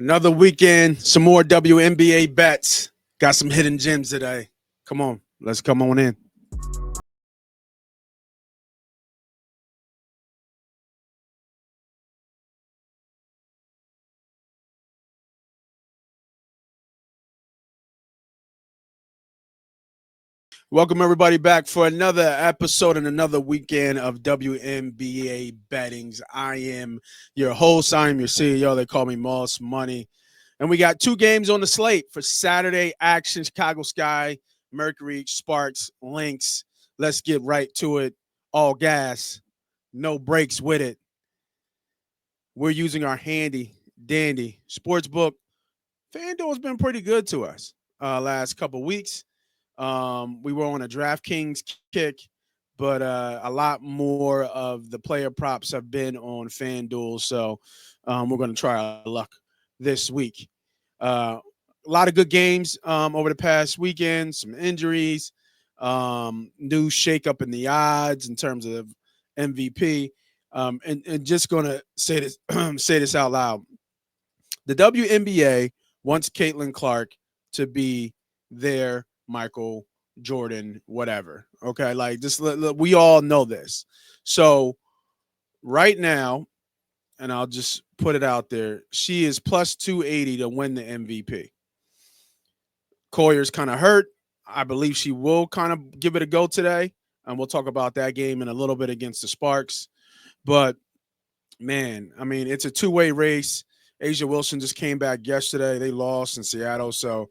Another weekend, some more WNBA bets. Got some hidden gems today. Come on, let's come on in. Welcome everybody back for another episode and another weekend of WNBA bettings. I am your host. I am your CEO. They call me Moss Money. And we got two games on the slate for Saturday action. Chicago Sky, Mercury, Sparks, Lynx. Let's get right to it. All gas, no breaks with it. We're using our handy dandy sports book. FanDuel's been pretty good to us last couple weeks. We were on a DraftKings kick, but a lot more of the player props have been on FanDuel. So we're going to try our luck this week. A lot of good games over the past weekend, some injuries, new shakeup in the odds in terms of MVP. And just going to say this, say this out loud. The WNBA wants Caitlin Clark to be their Michael Jordan, whatever. Okay, like just we all know this. So right now, and I'll just put it out there, she is plus 280 to win the MVP. Collyer's kind of hurt. I believe she will kind of give it a go today, and we'll talk about that game in a little bit against the Sparks. But man, I mean, it's a two-way race. Asia Wilson just came back yesterday. They lost in Seattle, so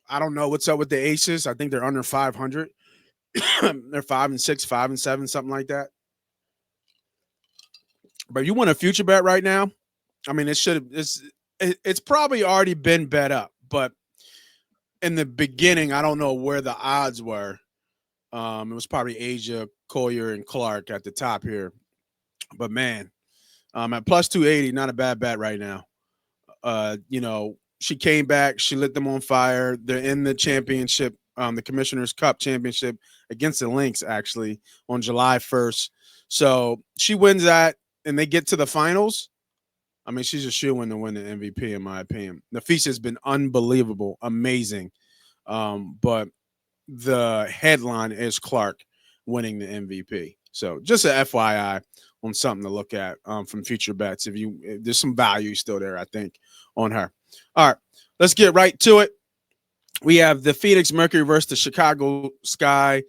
I don't know what's up with the Aces. I think they're under 500. They're 5-6, 5-7, something like that. But you want a future bet right now? I mean, it's probably already been bet up, but in the beginning, I don't know where the odds were. It was probably Asia, Collier, and Clark at the top here. But man, at plus 280, not a bad bet right now. She came back, she lit them on fire. They're in the championship, the Commissioner's Cup championship against the Lynx, actually, on July 1st. So she wins that, and they get to the finals. I mean, she's a shoo-in to win the MVP, in my opinion. Nafisa has been unbelievable, amazing. But the headline is Clark winning the MVP. So just a FYI on something to look at from future bets. If there's some value still there, I think, on her. All right, let's get right to it. We have the Phoenix Mercury versus the Chicago Sky,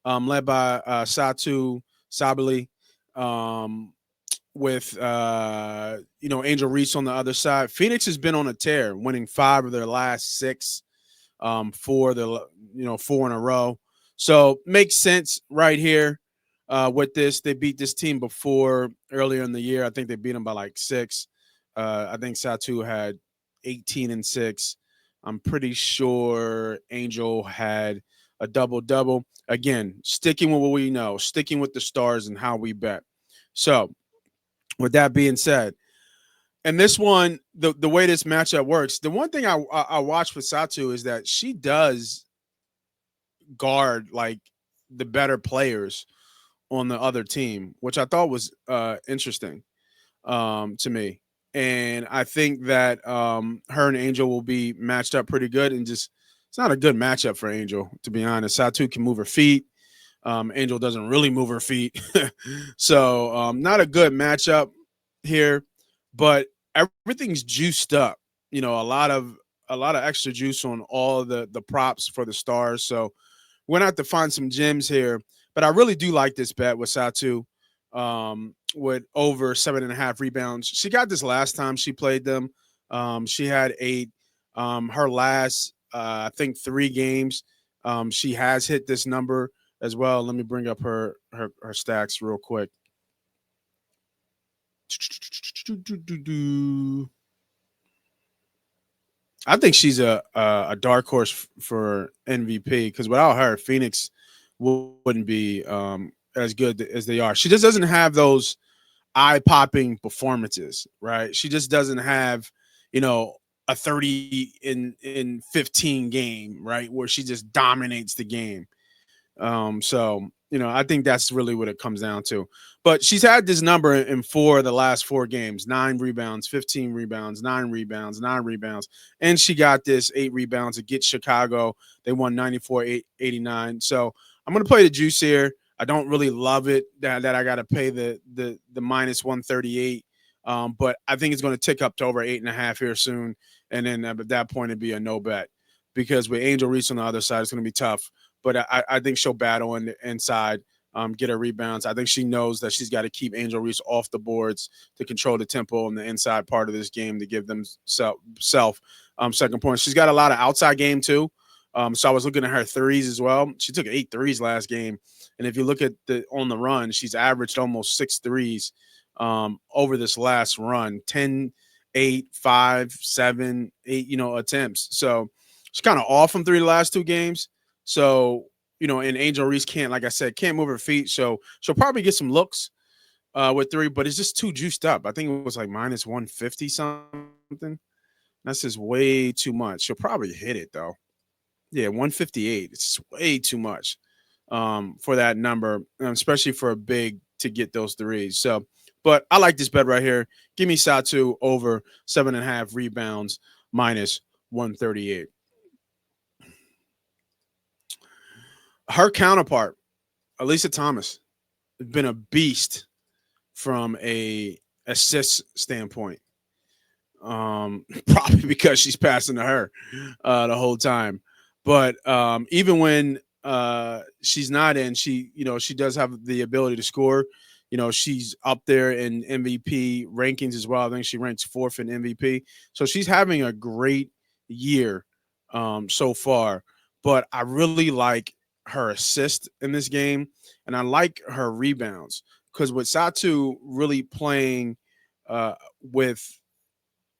led by Satu Sabali, with Angel Reese on the other side. Phoenix has been on a tear, winning 5 of their last 6, 4 in a row. So makes sense right here with this. They beat this team before earlier in the year. I think they beat them by like 6. I think Satu had 18-6. I'm pretty sure Angel had a double-double. Again, sticking with what we know, sticking with the stars and how we bet. So with that being said, and this one, the way this matchup works, the one thing I watch with Satu is that she does guard like the better players on the other team, which I thought was interesting to me. And I think that her and Angel will be matched up pretty good. And just it's not a good matchup for Angel, to be honest. Satu can move her feet. Angel doesn't really move her feet. So not a good matchup here, but everything's juiced up. A lot of extra juice on all the props for the stars. So we're gonna have to find some gems here. But I really do like this bet with Satu. With over 7.5 rebounds. She got this last time she played them. She had 8. Her last, I think, 3 games, she has hit this number as well. Let me bring up her stacks real quick. I think she's a dark horse for MVP because without her, Phoenix wouldn't be as good as they are. She just doesn't have those eye-popping performances, right? She just doesn't have, a 30 in 15 game, right, where she just dominates the game. So I think that's really what it comes down to. But she's had this number in four of the last four games: 9 rebounds, 15 rebounds, 9 rebounds, 9 rebounds, and she got this 8 rebounds against Chicago. They won 94-89. So I'm gonna play the juice here. I don't really love it that I got to pay the minus 138. But I think it's going to tick up to over 8.5 here soon, and then at that point it'd be a no bet because with Angel Reese on the other side, it's going to be tough. But I think she'll battle in the inside, get her rebounds. I think she knows that she's got to keep Angel Reese off the boards to control the tempo in the inside part of this game to give them self second point. She's got a lot of outside game too. So I was looking at her threes as well. She took 8 threes last game, and if you look at the on the run, she's averaged almost 6 threes over this last run: 10, 8, 5, 7, 8, attempts. So she's kind of off from three the last 2 games. So, and Angel Reese can't, like I said, can't move her feet. So she'll probably get some looks with three, but it's just too juiced up. I think it was like minus 150 something. That's just way too much. She'll probably hit it though. Yeah, 158. It's way too much for that number, especially for a big to get those threes. So, but I like this bet right here. Give me Satu over 7.5 rebounds minus 138. Her counterpart, Elisa Thomas, has been a beast from a assist standpoint. Probably because she's passing to her the whole time. But even when she's not in, she does have the ability to score. She's up there in MVP rankings as well. I think she ranks fourth in MVP. So she's having a great year so far. But I really like her assist in this game, and I like her rebounds because with Satu really playing with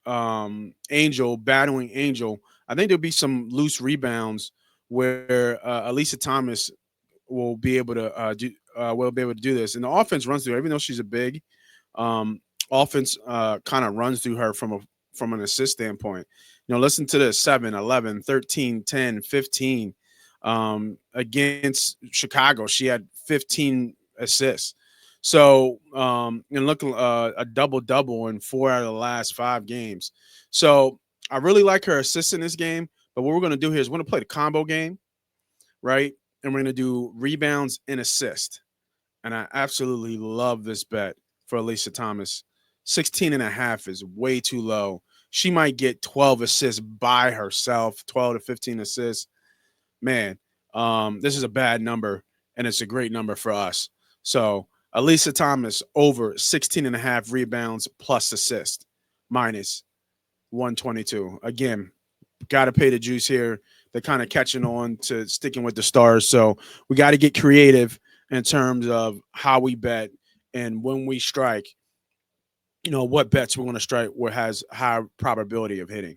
Angel, battling Angel, I think there'll be some loose rebounds where Elisa Thomas will be able to do this. And the offense runs through her, even though she's a big um, offense kind of runs through her from an assist standpoint. Listen to this: 7, 11, 13, 10, 15. Against Chicago, she had 15 assists. So, and look, a double double in 4 out of the last 5 games. So, I really like her assists in this game. But what we're going to do here is we're going to play the combo game, right? And we're going to do rebounds and assist. And I absolutely love this bet for Alicia Thomas. 16.5 is way too low. She might get 12 assists by herself, 12 to 15 assists. Man, this is a bad number, and it's a great number for us. So, Elisa Thomas over 16.5 rebounds plus assist minus 122. Again, got to pay the juice here. They're kind of catching on to sticking with the stars. So we got to get creative in terms of how we bet and when we strike, what bets we're going to strike what has high probability of hitting.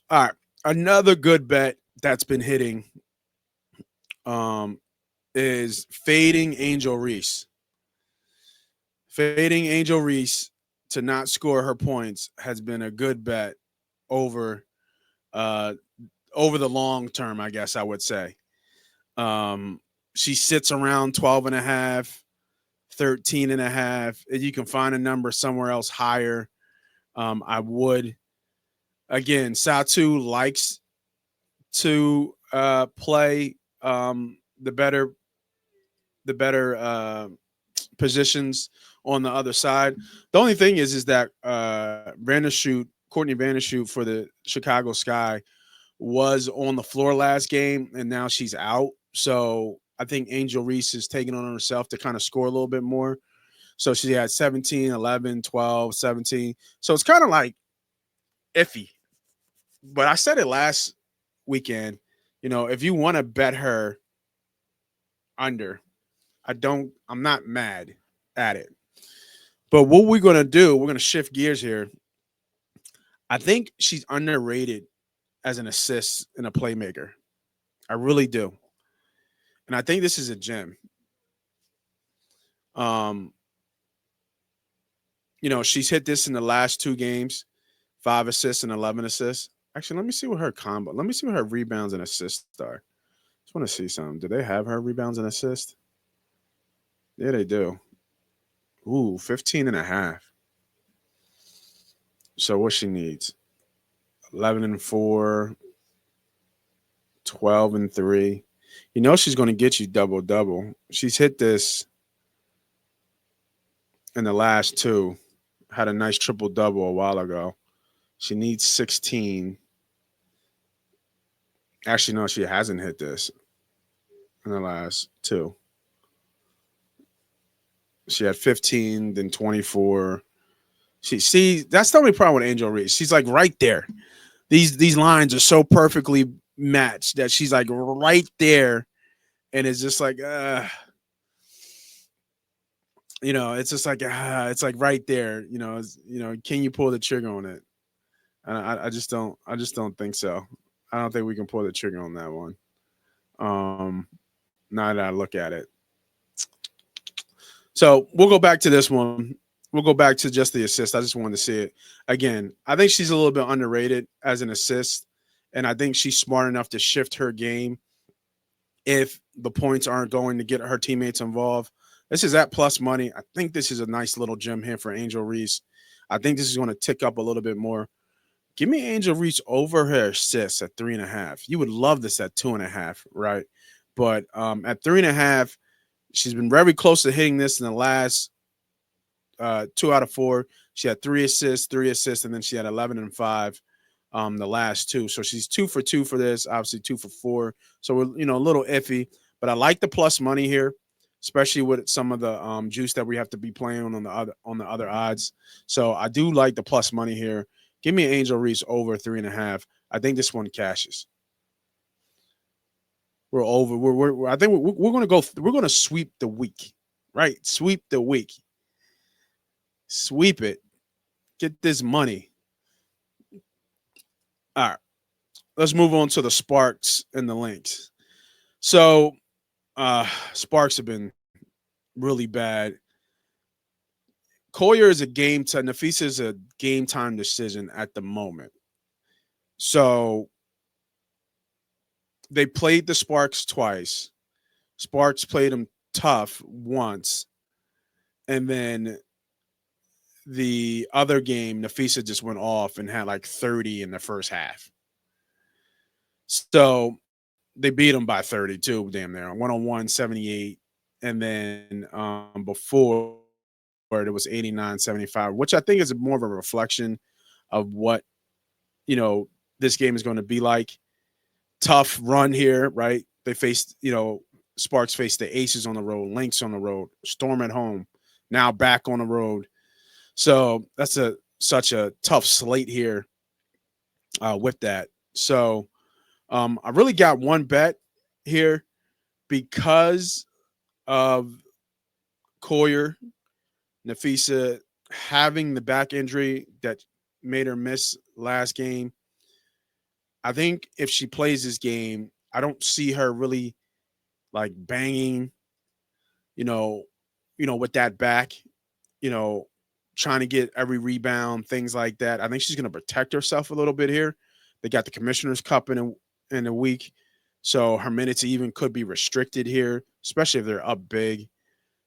All right. Another good bet that's been hitting is fading Angel Reese. Fading Angel Reese to not score her points has been a good bet over the long term, I guess I would say. She sits around 12.5, 13.5. If you can find a number somewhere else higher, I would. Again, Satu likes to play the better positions on the other side. The only thing is that Courtney Vandershoot for the Chicago Sky was on the floor last game, and now she's out. So I think Angel Reese is taking on herself to kind of score a little bit more. So she had 17, 11, 12, 17. So it's kind of like iffy. But I said it last weekend, if you want to bet her under, I'm not mad at it. But what we're going to do, we're going to shift gears here. I think she's underrated as an assist and a playmaker. I really do. And I think this is a gem. Um, she's hit this in the last 2 games, 5 assists and 11 assists. Actually, let me see what her rebounds and assists are. want to see something. Do they have her rebounds and assists? Yeah, they do. Ooh, 15 and a half. So what she needs? 11 and 4, 12 and 3. You know she's going to get you double double. She's hit this in the last two. Had a nice triple double a while ago. She needs 16. Actually, no, she hasn't hit this in the last two. She had 15, then 24. That's the only problem with Angel Reese. She's like right there. These lines are so perfectly matched that she's like right there, and it's just like it's just like it's like right there. Can you pull the trigger on it? And I just don't think so. I don't think we can pull the trigger on that one. Um, Now that I look at it. So we'll go back to this one. We'll go back to just the assist. I just wanted to see it again. I think she's a little bit underrated as an assist, and I think she's smart enough to shift her game if the points aren't going to get her teammates involved. This is at plus money. I think this is a nice little gem here for Angel Reese. I think this is going to tick up a little bit more. Give me Angel Reese over her assists at 3.5. You would love this at 2.5, right? But at 3.5, she's been very close to hitting this in the last 2 out of 4. She had 3 assists, and then she had 11 and 5 the last 2. So she's 2 for 2 for this, obviously 2 for 4. So we're a little iffy, but I like the plus money here, especially with some of the juice that we have to be playing on the other odds. So I do like the plus money here. Give me Angel Reese over 3.5. I think this one cashes. We're over. I think we're going to go. We're going to sweep the week, right? Sweep the week. Sweep it. Get this money. All right. Let's move on to the Sparks and the Lynx. So Sparks have been really bad. Collier is a game time. Nafisa is a game time decision at the moment. So they played the Sparks twice. Sparks played them tough once. And then the other game, Nafisa just went off and had like 30 in the first half. So they beat them by 32, damn near. 101, 78. And then before it was 89, 75, which I think is more of a reflection of what, this game is going to be like. Tough run here, right? They faced, Sparks faced the Aces on the road, Lynx on the road, Storm at home, now back on the road. So that's such a tough slate here with that. So I really got one bet here because of Collier, Nafisa having the back injury that made her miss last game. I think if she plays this game, I don't see her really like banging, with that back, trying to get every rebound, things like that. I think she's going to protect herself a little bit here. They got the Commissioner's Cup in a week, so her minutes even could be restricted here, especially if they're up big.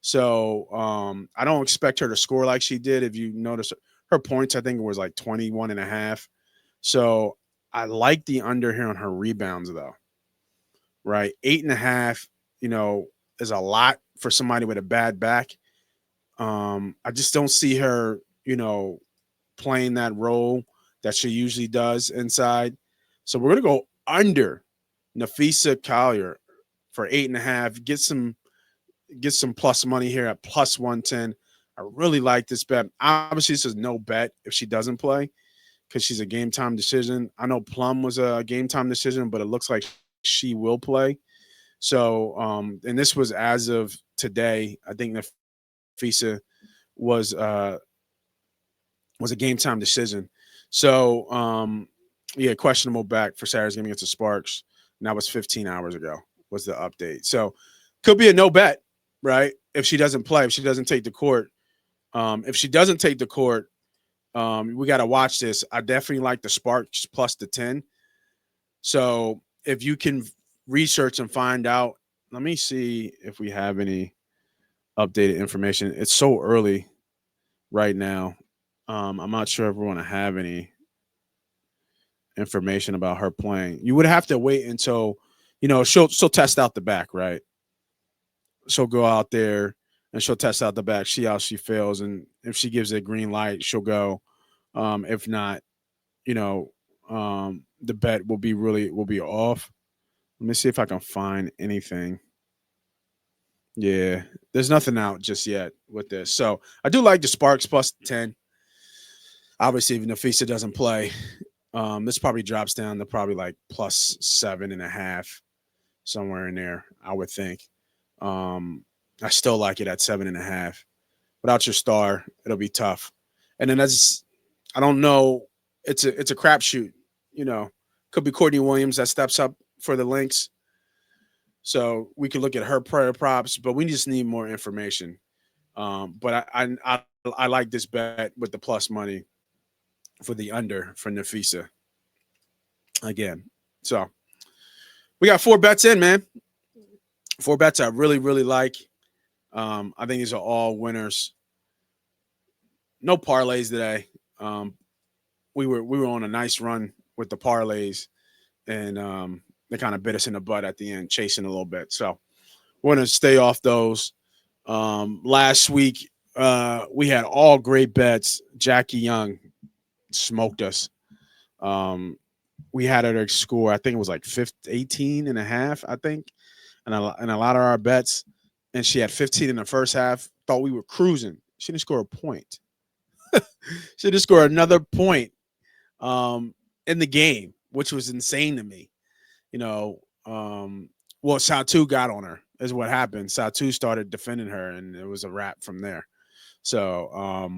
So I don't expect her to score like she did. If you notice her points, I think it was like 21.5. So I like the under here on her rebounds though. Right. 8.5, is a lot for somebody with a bad back. I just don't see her, playing that role that she usually does inside. So we're gonna go under Nafisa Collier for 8.5. Get some plus money here at plus 110. I really like this bet. Obviously, this is no bet if she doesn't play because she's a game time decision. I know Plum was a game time decision, but it looks like she will play. So, and this was as of today. I think Nafisa was a game time decision. So, questionable back for Saturday's game against the Sparks. And that was 15 hours ago was the update. So, could be a no bet, right? If she doesn't play, if she doesn't take the court. If she doesn't take the court, we got to watch this. I definitely like the Sparks plus the 10. So if you can research and find out. Let me see if we have any updated information. It's so early right now. I'm not sure if we're going to have any information about her playing. You would have to wait until, she'll test out the back, right? She'll go out there and she'll test out the back, see how she feels, and if she gives it a green light, she'll go. If not, you know, the bet will be off. Let me see if I can find anything. Yeah, there's nothing out just yet with this. So I do like the Sparks plus 10. Obviously, if Nafisa doesn't play, this probably drops down to probably like plus 7.5, somewhere in there, I would think. I still like it at 7.5. Without your star, it'll be tough. And then I don't know. It's a crapshoot. Could be Courtney Williams that steps up for the Lynx. So we could look at her prayer props, but we just need more information. But I like this bet with the plus money for the under for Nafisa again. So we got 4 bets in, man. 4 bets I really, really like. I think these are all winners. No parlays today. We were on a nice run with the parlays, and they kind of bit us in the butt at the end, chasing a little bit. So we're going to stay off those. Last week, we had all great bets. Jackie Young smoked us. We had her to score, I think it was like 18.5, I think, and a lot of our bets. And she had 15 in the first half. Thought we were cruising. She didn't score a point. She didn't score another point in the game, which was insane to me. Satu got on her is what happened. Satu started defending her, and it was a wrap from there. So,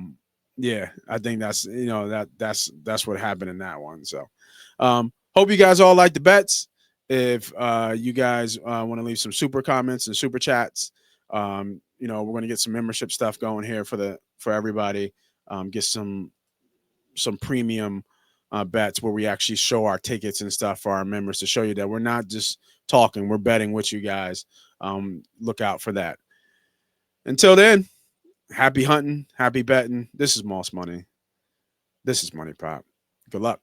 yeah, I think that's what happened in that one. So, hope you guys all like the bets. If you guys want to leave some super comments and super chats, we're going to get some membership stuff going here for everybody. Get some premium bets where we actually show our tickets and stuff for our members to show you that we're not just talking, we're betting with you guys. Look out for that. Until then, happy hunting, happy betting. This is Moss Money. This is Money Pop. Good luck.